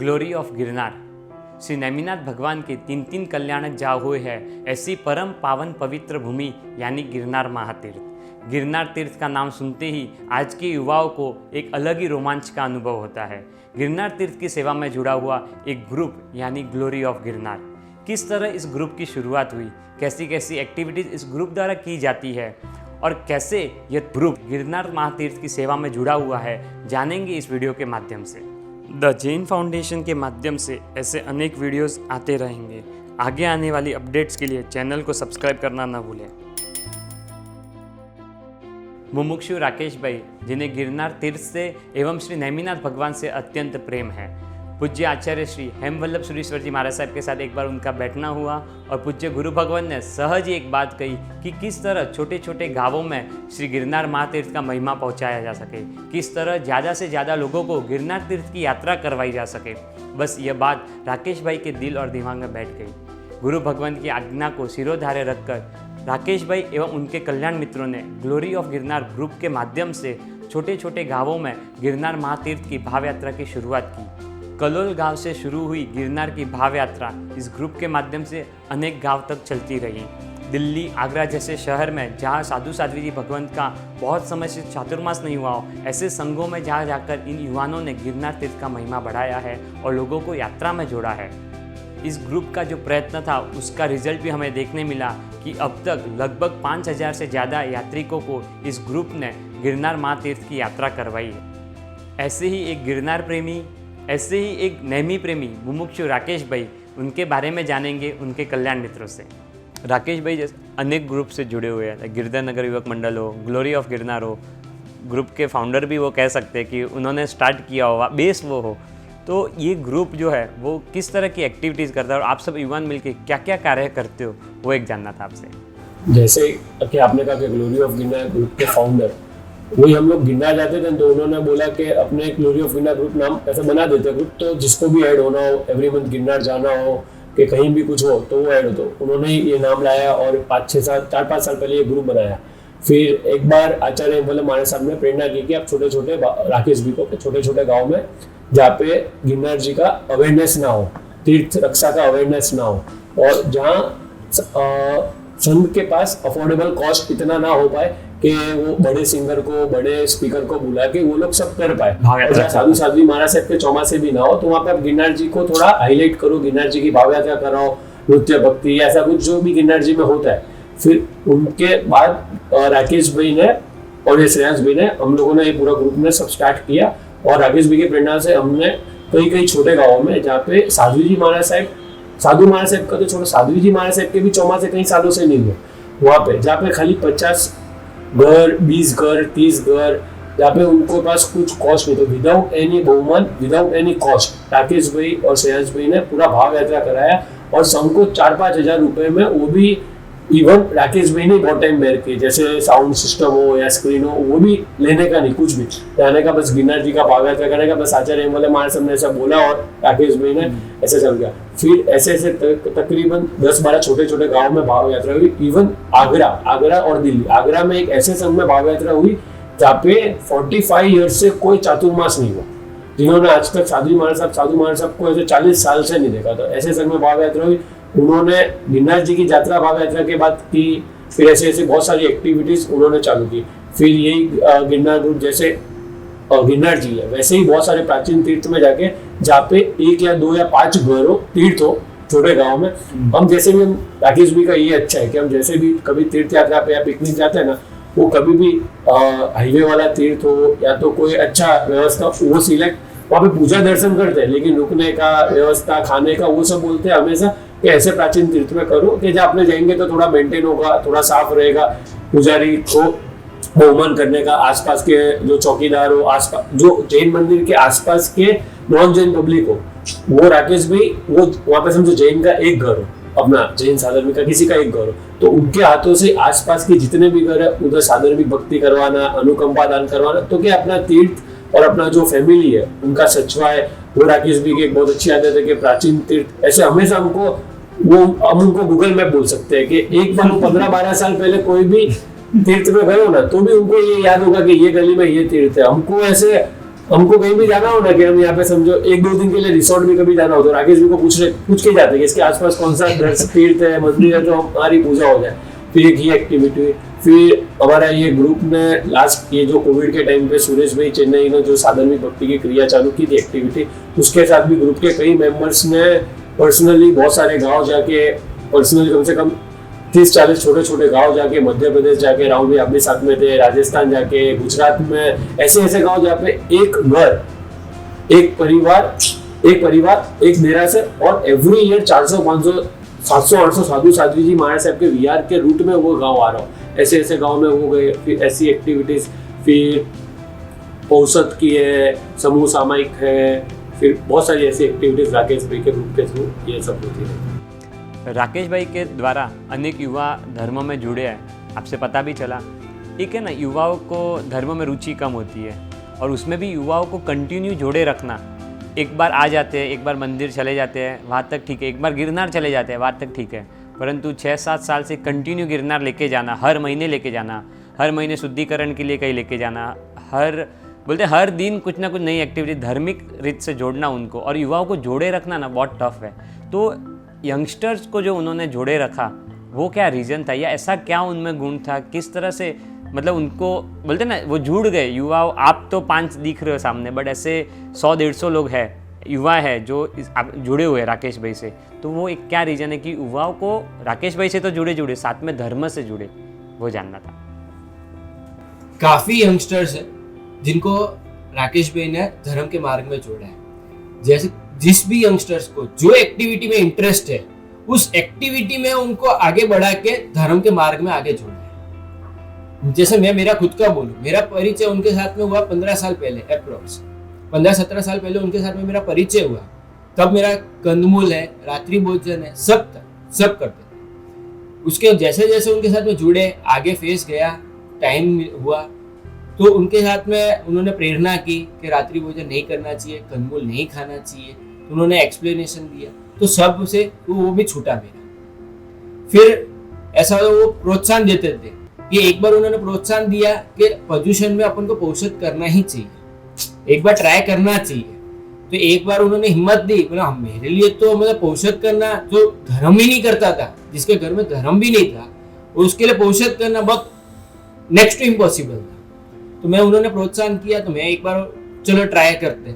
Glory of Girnar. Shri Neminath भगवान के तीन तीन कल्याणक जा हुए हैं ऐसी परम पावन पवित्र भूमि यानी गिरनार महातीर्थ। गिरनार तीर्थ का नाम सुनते ही आज के युवाओं को एक अलग ही रोमांच का अनुभव होता है। गिरनार तीर्थ की सेवा में जुड़ा हुआ एक ग्रुप यानी ग्लोरी ऑफ गिरनार। किस तरह इस ग्रुप की शुरुआत हुई, कैसी कैसी एक्टिविटीज़ इस ग्रुप द्वारा की जाती है और कैसे यह ग्रुप गिरनार महातीर्थ की सेवा में जुड़ा हुआ है, जानेंगे इस वीडियो के माध्यम से। द जैन फाउंडेशन के माध्यम से ऐसे अनेक वीडियोस आते रहेंगे। आगे आने वाली अपडेट्स के लिए चैनल को सब्सक्राइब करना न भूलें। मुमुक्षु राकेश भाई, जिन्हें गिरनार तीर्थ से एवं श्री नेमिनाथ भगवान से अत्यंत प्रेम है। पूज्य आचार्य श्री हेमवल्लभ सुरीश्वर जी महाराज साहब के साथ एक बार उनका बैठना हुआ और पूज्य गुरु भगवान ने सहज ही एक बात कही कि किस तरह छोटे छोटे गांवों में श्री गिरनार महातीर्थ का महिमा पहुंचाया जा सके, किस तरह ज़्यादा से ज़्यादा लोगों को गिरनार तीर्थ की यात्रा करवाई जा सके। बस यह बात राकेश भाई के दिल और दिमाग में बैठ गई। गुरु भगवान की आज्ञा को सिरोधार्य रखकर राकेश भाई एवं उनके कल्याण मित्रों ने ग्लोरी ऑफ गिरनार ग्रुप के माध्यम से छोटे छोटे गाँवों में गिरनार महातीर्थ की भाव यात्रा की शुरुआत की। कलोल गांव से शुरू हुई गिरनार की भाव यात्रा इस ग्रुप के माध्यम से अनेक गांव तक चलती रही। दिल्ली, आगरा जैसे शहर में जहां साधु साध्वी जी भगवंत का बहुत समय से चातुर्मास नहीं हुआ हो, ऐसे संघों में जहां जाकर इन युवाओं ने गिरनार तीर्थ का महिमा बढ़ाया है और लोगों को यात्रा में जोड़ा है। इस ग्रुप का जो प्रयत्न था उसका रिजल्ट भी हमें देखने मिला कि अब तक लगभग 5000 से ज़्यादा यात्रिकों को इस ग्रुप ने गिरनार महातीर्थ की यात्रा करवाई है। ऐसे ही एक गिरनार प्रेमी, ऐसे ही एक नेमी प्रेमी मुमुक्षु राकेश भाई, उनके बारे में जानेंगे उनके कल्याण मित्रों से। राकेश भाई जैसे अनेक ग्रुप से जुड़े हुए हैं, गिरधर नगर युवक मंडल हो, ग्लोरी ऑफ गिरनार हो, ग्रुप के फाउंडर भी वो कह सकते हैं कि उन्होंने स्टार्ट किया होगा, बेस वो हो। तो ये ग्रुप जो है वो किस तरह की एक्टिविटीज़ करता है और आप सब युवा मिलकर क्या क्या कार्य करते हो, वो एक जानना था आपसे। जैसे कि आपने कहा कि ग्लोरी ऑफ गिरनार ग्रुप के फाउंडर, वही हम लोग गिरनार जाते थे तो उन्होंने बोला कि अपने ग्लोरी ऑफ गिरनार ग्रुप नाम ऐसे बना देते ग्रुप, तो जिसको भी ऐड होना हो, एवरी मंथ गिरनार जाना हो कि कहीं भी कुछ हो तो वो ऐड हो। तो उन्होंने ही ये नाम लाया और 4-5 साल पहले ये ग्रुप बनाया। फिर एक बार आचार्य हेमवल्लभ महाराज साहब ने प्रेरणा की कि आप छोटे छोटे, राकेश भी को, छोटे छोटे गाँव में जहाँ पे गिरनार जी का अवेयरनेस ना हो, तीर्थ रक्षा का अवेयरनेस ना हो और जहाँ संघ के पास अफोर्डेबल कॉस्ट इतना ना हो पाए कि वो बड़े सिंगर को, बड़े स्पीकर को बुला के वो लोग सब कर पाए, साधु साध्वी महाराज साहब के चौमासे भी ना हो, तो वहाँ पे आप गिरनार जी को थोड़ा हाईलाइट करो, गिरनार जी की भाव यात्रा कराओ, नृत्य भक्ति, ऐसा कुछ जो भी गिरनार जी में होता है। फिर उनके बाद राकेश भाई ने और ये श्रेयांश भाई ने, हम लोगों ने ये पूरा ग्रुप ने सब स्टार्ट किया और राकेश भाई की प्रेरणा से हमने कई छोटे गाँवों में जहाँ पे साधु महाराज साहब का तो छोड़ो, साध्वी जी महाराज साहब के भी चौमासे कई सालों से नहीं हुए, वहाँ पे जहाँ पे खाली 50 घर, 20 घर, 30 घर, जहाँ पे उनको पास कुछ कॉस्ट नहीं, तो विदाउट एनी बहुमान, विदाउट एनी कॉस्ट राकेश भाई और श्रेयांश भाई ने पूरा भाव यात्रा कराया और संघ को 4-5 हजार रुपए में, वो भी इवन राकेश भाई ने बहुत टाइम बेर किए, जैसे साउंड सिस्टम हो या स्क्रीन हो, वो भी लेने का नहीं, कुछ भी जाने का, बस गिरनार जी का भाव यात्रा करने का, बस आचार्य हेमवल्लभ महाराज साहब ने ऐसा बोला और राकेश भाई ने ऐसे चल गया। फिर ऐसे तकरीबन 10-12 छोटे छोटे गाँव में भाव यात्रा हुई। इवन आगरा और दिल्ली, आगरा में एक ऐसे संघ में भाव यात्रा हुई जहाँ पे 45 ईयर्स से कोई चातुर्मास नहीं हुआ, जिन्होंने आज तक साधु महाराज साहब को ऐसे 40 साल से नहीं देखा। तो ऐसे संघ में भाव यात्रा हुई, उन्होंने गिरनार जी की यात्रा भाव यात्रा के बाद की। फिर ऐसे बहुत सारी एक्टिविटीज उन्होंने चालू की। फिर यही गिरनार ग्रुप, जैसे गिरनार जी है वैसे ही बहुत सारे प्राचीन तीर्थ में जाके, जहाँ पे 1 या 2 या 5 घर हो, तीर्थ हो छोटे गाँव में, हम जैसे भी, राकेश भी का ये अच्छा है कि हम जैसे भी कभी तीर्थ यात्रा पे या पिकनिक जाते हैं ना, वो कभी भी हाईवे वाला तीर्थ हो या तो कोई अच्छा व्यवस्था, वो सिलेक्ट, वहाँ पे पूजा दर्शन करते हैं, लेकिन रुकने का व्यवस्था, खाने का, वो सब बोलते हैं हमेशा कि ऐसे प्राचीन तीर्थ में करो कि जब आपने जाएंगे तो थोड़ा मेंटेन होगा, थोड़ा साफ रहेगा, पुजारी को बहुमान करने का, आसपास के जो चौकीदार हो, आसपास जो जैन मंदिर के आसपास के नॉन जैन पब्लिक हो, वो राकेश भाई, वो वहाँ पे समझो जैन का एक घर हो, अपना जैन साधर्मिक का किसी का एक घर हो, तो उनके हाथों से आसपास के जितने भी घर है उधर साधर्मिक भक्ति करवाना, अनुकंपा दान करवाना, तो क्या अपना तीर्थ और अपना जो फैमिली है उनका सचवाए, वो राकेश भी की एक बहुत अच्छी आदत है कि प्राचीन तीर्थ ऐसे हमेशा हमको, वो हम उनको गूगल मैप बोल सकते हैं कि एक बार 15-12 साल पहले कोई भी तीर्थ में गए हो ना, तो भी उनको ये याद होगा कि ये गली में ये तीर्थ है। हमको ऐसे हमको कहीं भी जाना हो ना, कि हम यहाँ पे समझो 1-2 दिन के लिए रिसोर्ट भी कभी जाना हो तो राकेश जी को पूछ के जाते हैं कि इसके आसपास कौन सा तीर्थ है, मंदिर है, तो हमारी पूजा हो जाए। फिर एक ही एक्टिविटी हुई। फिर हमारा ये ग्रुप ने लास्ट ये जो कोविड के टाइम पे सुरेश भाई चेन्नई ने जो साधर्मिक भक्ति की क्रिया चालू की थी एक्टिविटी, उसके साथ भी ग्रुप के कई मेंबर्स ने पर्सनली बहुत सारे गांव जाके, पर्सनली कम से कम 30-40 छोटे छोटे गांव जाके, मध्य प्रदेश जाके, राहुल भाई आप भी साथ में थे, राजस्थान जाके, गुजरात में ऐसे ऐसे गांव जहाँ पे एक घर, एक परिवार एक देरासर, और एवरी ईयर 400, 500, 700, 800 साधु साध्वी जी महाराज साहब के विहार के रूट में वो गांव आ रहा हो। ऐसे ऐसे गांव में वो गए। फिर ऐसी एक्टिविटीज, फिर औसत की है, समूह सामायिक है, फिर बहुत सारी ऐसी एक्टिविटीज राकेश भाई के ग्रुप के थ्रू ये सब होती है। राकेश भाई के द्वारा अनेक युवा धर्म में जुड़े हैं, आपसे पता भी चला। एक है ना, युवाओं को धर्म में रुचि कम होती है और उसमें भी युवाओं को कंटिन्यू जोड़े रखना। एक बार आ जाते हैं, एक बार मंदिर चले जाते हैं, वहाँ तक ठीक है, एक बार गिरनार चले जाते हैं, वहाँ तक ठीक है, परंतु 6-7 साल से कंटिन्यू गिरनार लेके जाना, हर महीने लेके जाना, हर महीने शुद्धिकरण के लिए कहीं लेके जाना, हर दिन कुछ ना कुछ नई एक्टिविटी धार्मिक रीत से जोड़ना उनको, और युवाओं को जोड़े रखना ना बहुत टफ है। तो यंगस्टर्स को जो उन्होंने जोड़े रखा, वो क्या रीज़न था, या ऐसा क्या उनमें गुण था, किस तरह से मतलब उनको बोलते ना वो जुड़ गए युवाओं। आप तो 5 दिख रहे हो सामने, बट ऐसे 100-150 लोग हैं, युवा है जो आप जुड़े हुए हैं राकेश भाई से। तो वो एक क्या रीज़न है कि युवाओं को राकेश भाई से तो जुड़े साथ में धर्म से जुड़े, वो जानना था। काफ़ी यंगस्टर्स हैं जिनको राकेश भाई ने धर्म के मार्ग में जोड़ा है। जैसे जिस भी यंगस्टर्स को जो एक्टिविटी में इंटरेस्ट है, उस एक्टिविटी में उनको आगे बढ़ा के धर्म के मार्ग में आगे जोड़ा है। जैसे मैं मेरा खुद का बोलूं, मेरा परिचय उनके साथ में हुआ 15 साल पहले, अप्रोक्स 15-17 साल पहले उनके साथ में मेरा परिचय हुआ। तब मेरा कंदमूल है, रात्रि भोजन है, सब करते थे। उसके जैसे जैसे उनके साथ में जुड़े, आगे फेस गया, टाइम हुआ, तो उनके साथ में उन्होंने प्रेरणा की कि रात्रि भोजन नहीं करना चाहिए, कंदमूल नहीं खाना चाहिए, तो उन्होंने एक्सप्लेनेशन दिया, तो सब से तो वो भी छूटा मेरा। फिर ऐसा वो प्रोत्साहन देते थे कि एक बार उन्होंने प्रोत्साहन दिया कि प्रदूषण में अपन को पोषित करना ही चाहिए, एक बार ट्राई करना चाहिए। तो एक बार उन्होंने हिम्मत दी, बोला मेरे लिए तो मतलब पोषित करना, जो धर्म ही नहीं करता था, जिसके घर में धर्म भी नहीं था, उसके लिए पोषित करना बहुत नेक्स्ट टू इम्पॉसिबल था। तो मैं उन्होंने प्रोत्साहन किया, तो मैं एक बार चलो ट्राई करते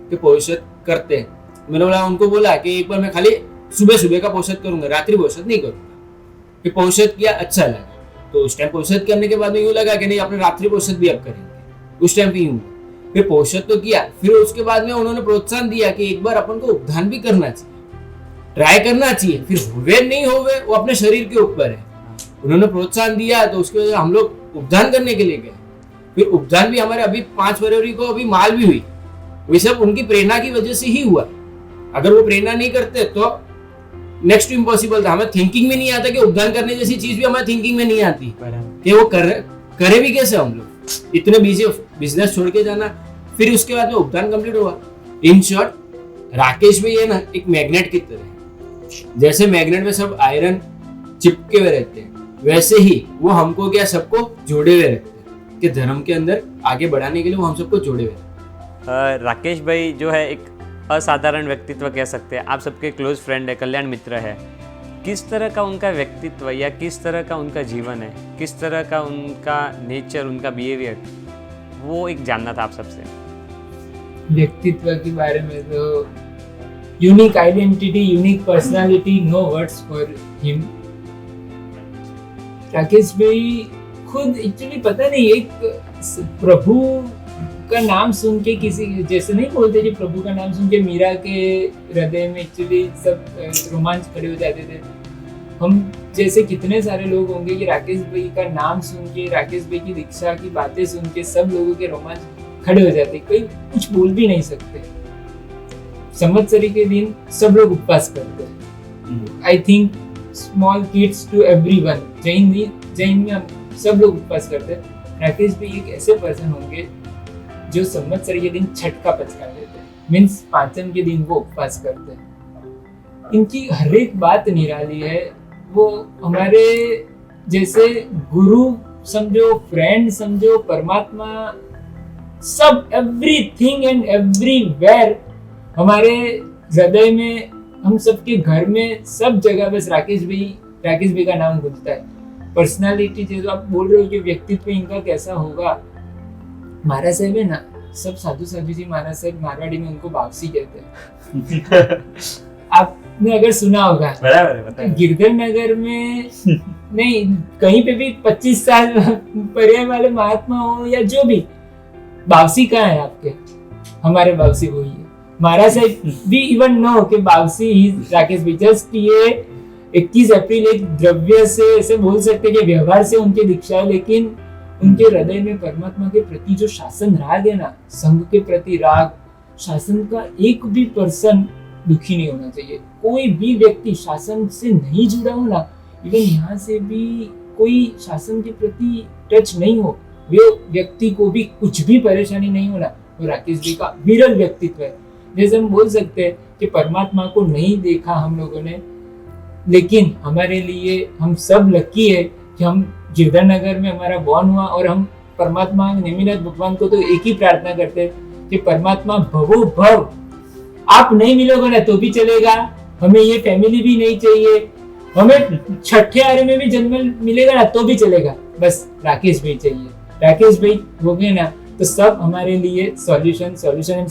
कि पोषित करते। मैंने उनको बोला कि एक बार मैं खाली सुबह का पोषित करूंगा, रात्रि पोषित नहीं करूंगा। फिर पोषित किया, अच्छा लगा। तो उस टाइम पोषित करने के बाद में यूँ लगा कि नहीं, अपने रात्रि पोषित भी अब करेंगे। उस टाइम भी यूँ फिर पोषित तो किया। फिर उसके बाद में उन्होंने प्रोत्साहन दिया कि एक बार अपन को उपदान भी करना चाहिए, ट्राई करना चाहिए। फिर होवे नहीं होवे वो अपने शरीर के ऊपर है। उन्होंने प्रोत्साहन दिया, तो उसके वजह हम लोग उपदान करने के लिए गए। फिर उपदान भी हमारे अभी 5 फरवरी को अभी माल भी हुई, वो सब उनकी प्रेरणा की वजह से ही हुआ। अगर वो प्रेरणा नहीं करते तो नेक्स्ट इम्पॉसिबल था। हमें थिंकिंग में नहीं आता कि उपदान करने जैसी चीज भी हमारे थिंकिंग में नहीं आती कि वो करे भी कैसे हम लोग, इतने बिजी बिजनेस छोड़ के जाना। फिर उसके बाद में उपदान कंप्लीट हुआ। इन शॉर्ट राकेश भाई है ना, एक मैग्नेट की तरह है। जैसे मैग्नेट में सब आयरन चिपके हुए रहते हैं, वैसे ही वो हमको क्या सबको जोड़े हुए रहते हैं कि धर्म के अंदर आगे बढ़ाने के लिए वो हम सबको जोड़े हुए। राकेश भाई जो है एक असाधारण व्यक्तित्व कह सकते हैं, आप सबके क्लोज फ्रेंड है, कल्याण मित्र है। किस तरह का उनका व्यक्तित्व या किस तरह का उनका जीवन है, किस तरह का उनका नेचर, उनका बिहेवियर, वो एक जानना था आप सबसे। व्यक्तित्व के बारे में तो unique identity, unique personality, no words for him. Rakesh भाई खुद एक्चुअली पता नहीं, एक प्रभु का नाम सुन के किसी जैसे नहीं बोलते जी, प्रभु का नाम सुन के मीरा के हृदय में एक्चुअली सब रोमांच खड़े हो जाते थे। हम जैसे कितने सारे लोग होंगे कि राकेश भाई का नाम सुन के, राकेश भाई की दीक्षा की बातें सुन के सब लोगों के रोमांच खड़े हो जाते, कोई कुछ बोल भी नहीं सकते। संवत्सरी के दिन सब लोग उपवास करते हैं। I think small kids to everyone, Jain में सब लोग उपवास करते हैं। राकेश भाई एक ऐसे पर्सन होंगे जो संवत्सरी के दिन छठ का पचका लेते हैं, मीन्स पाचन के दिन वो उपवास करते हैं। इनकी हर एक बात निराली है। वो हमारे जैसे गुरु समझो, फ्रेंड समझो, परमात्मा सब एवरीथिंग एंड एवरीवेयर हमारे हृदय में, हम सबके घर में, सब जगह बस राकेश भाई का नाम गूंजता है। पर्सनालिटी जो आप बोल रहे हो कि व्यक्तित्व इनका कैसा होगा, महाराज साहब है ना, सब साधु जी महाराज साहब मारवाड़ी में उनको बावसी कहते हैं। आपने अगर सुना होगा, बराबर है, बताइए। गिरधर नगर में नहीं, कहीं पे भी 25 साल पर्याय वाले महात्मा हो या जो भी, बावसी कहाँ है आपके? हमारे बावसी वही है। महाराज साहब भी इवन नो कि बावसी ही राकेश भाई। जस्ट ये 21 अप्रैल एक द्रव्य से ऐसे बोल सकते कि व्यवहार से उनकी दीक्षा है, लेकिन उनके हृदय में परमात्मा के प्रति जो शासन राग है ना, संघ के प्रति राग, शासन का एक भी पर्सन दुखी नहीं होना चाहिए। कोई भी व्यक्ति शासन से नहीं जुड़ा हो ना, इवन यहाँ से भी कोई शासन के प्रति टच नहीं हो, वो व्यक्ति को भी कुछ भी परेशानी नहीं होना, वो राकेश जी का विरल व्यक्तित्व है। जैसे हम बोल सकते हैं कि परमात्मा को नहीं देखा हम लोगों ने, लेकिन हमारे लिए हम सब लकी है कि हम गिरधर नगर में हमारा बॉर्न हुआ, और हम परमात्मा नेमिनाथ भगवान को तो एक ही प्रार्थना करते हैं कि परमात्मा भवो भव, आप नहीं मिलोगे ना तो भी चलेगा, हमें ये फैमिली भी नहीं चाहिए, हमें छठे आरे में भी जन्म मिलेगा ना तो भी चलेगा, बस राकेश भाई चाहिए। राकेश भाई हो गए ना तो सब हमारे लिए सॉल्यूशन है।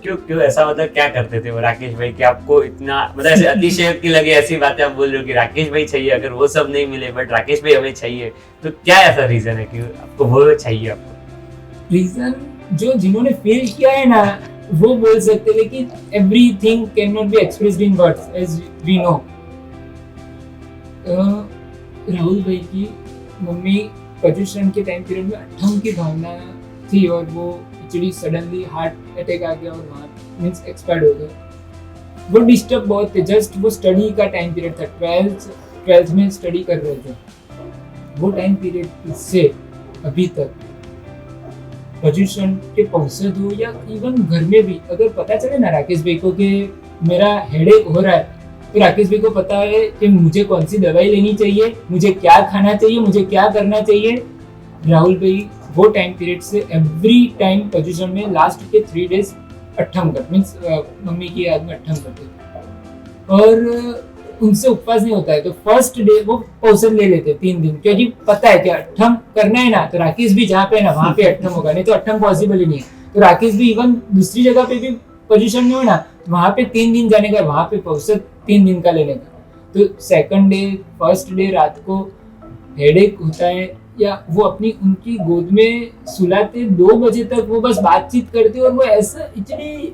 क्यों ऐसा, मतलब क्या करते थे वो राकेश भाई कि आपको इतना, मतलब ऐसे अतिशयोक्ति लगे ऐसी बातें आप बोल रहे हो कि राकेश भाई चाहिए, अगर वो सब नहीं मिले बट राकेश भाई हमें चाहिए, तो क्या ऐसा रीजन है कि आपको वो चाहिए? आपको रीजन जो जिन्होंने फील किया है ना वो बोल सकते, लेकिन everything can not be expressed in words as we know. Rahul भाई की मम्मी पर्यूषण के टाइम पीरियड में अठम की भावना थी, और वो एक्चुअली सडनली हार्ट अटैक आ गया और वहाँ मीन्स एक्सपायर्ड हो गए। वो डिस्टर्ब बहुत थे, जस्ट वो स्टडी का टाइम पीरियड था, 12th में स्टडी कर रहे थे। वो टाइम पीरियड से अभी तक पर्यूषण के औषध हो या इवन घर में भी अगर पता चले ना राकेश भाई को कि मेरा हेडेक हो रहा है, तो राकेश भाई को पता है कि मुझे कौन सी दवाई लेनी चाहिए, मुझे क्या खाना चाहिए, मुझे क्या करना चाहिए। राहुल भाई वो टाइम पीरियड से एवरी टाइम पोजीशन में लास्ट के 3 डेज अट्ठम कर, मीन्स मम्मी की याद में अट्ठम करते थे, और उनसे उपवास नहीं होता है तो फर्स्ट डे वो औषध ले लेते 3 दिन, क्योंकि पता है कि अट्ठम करना है ना तो राकेश भी जहाँ पे है ना वहाँ पे अट्ठम होगा, नहीं तो अट्ठम पॉसिबल ही नहीं है। तो राकेश भी इवन दूसरी जगह पे भी पोजीशन में हो ना, वहाँ पे 3 दिन जाने का, वहाँ पे औषध 3 दिन का लेने का। तो सेकंड डे फर्स्ट डे रात को हेडेक होता है, या वो अपनी उनकी गोद में सुलाते 2 बजे तक वो बस बातचीत करते, और वो ऐसा इतनी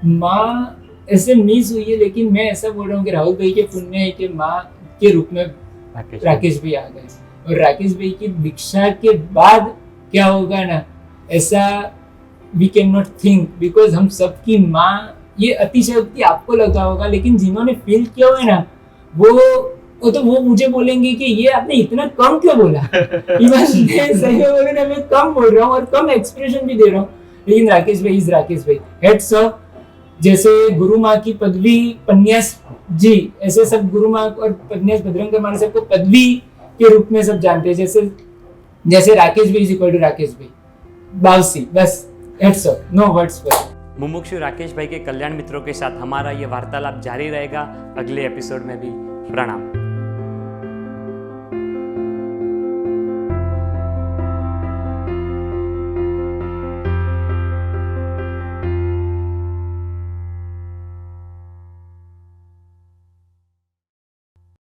माँ ऐसे मिस हुई है। लेकिन मैं ऐसा बोल रहा हूँ कि राहुल भाई के पुण्य है कि माँ के रूप में राकेश भाई आ गए, और राकेश भाई की दीक्षा के बाद क्या होगा ना, ऐसा we can not think, because हम सबकी माँ, ये अतिशयोक्ति आपको लगा होगा, लेकिन जिन्होंने फील किया हुआ है ना वो मुझे बोलेंगे कि ये आपने इतना कम क्यों बोला। इवन सही में बोले ना, मैं कम बोल रहा हूँ और कम एक्सप्रेशन भी दे रहा हूँ, लेकिन राकेश भाई इज राकेश भाई। हेड्स ऑफ, जैसे गुरु माँ की पदवी पन्यास जी, ऐसे सब गुरु माँ और पन्यास बजरंग महाराज साहब को पदवी के रूप में सब जानते हैं, जैसे राकेश भाई इज इक्वल टू राकेश भाई बावसी, बस हेड्स ऑफ, नो वर्ड्स पर। मुमुक्षु राकेश भाई के कल्याण मित्रों के साथ हमारा ये वार्तालाप जारी रहेगा अगले एपिसोड में भी। प्रणाम।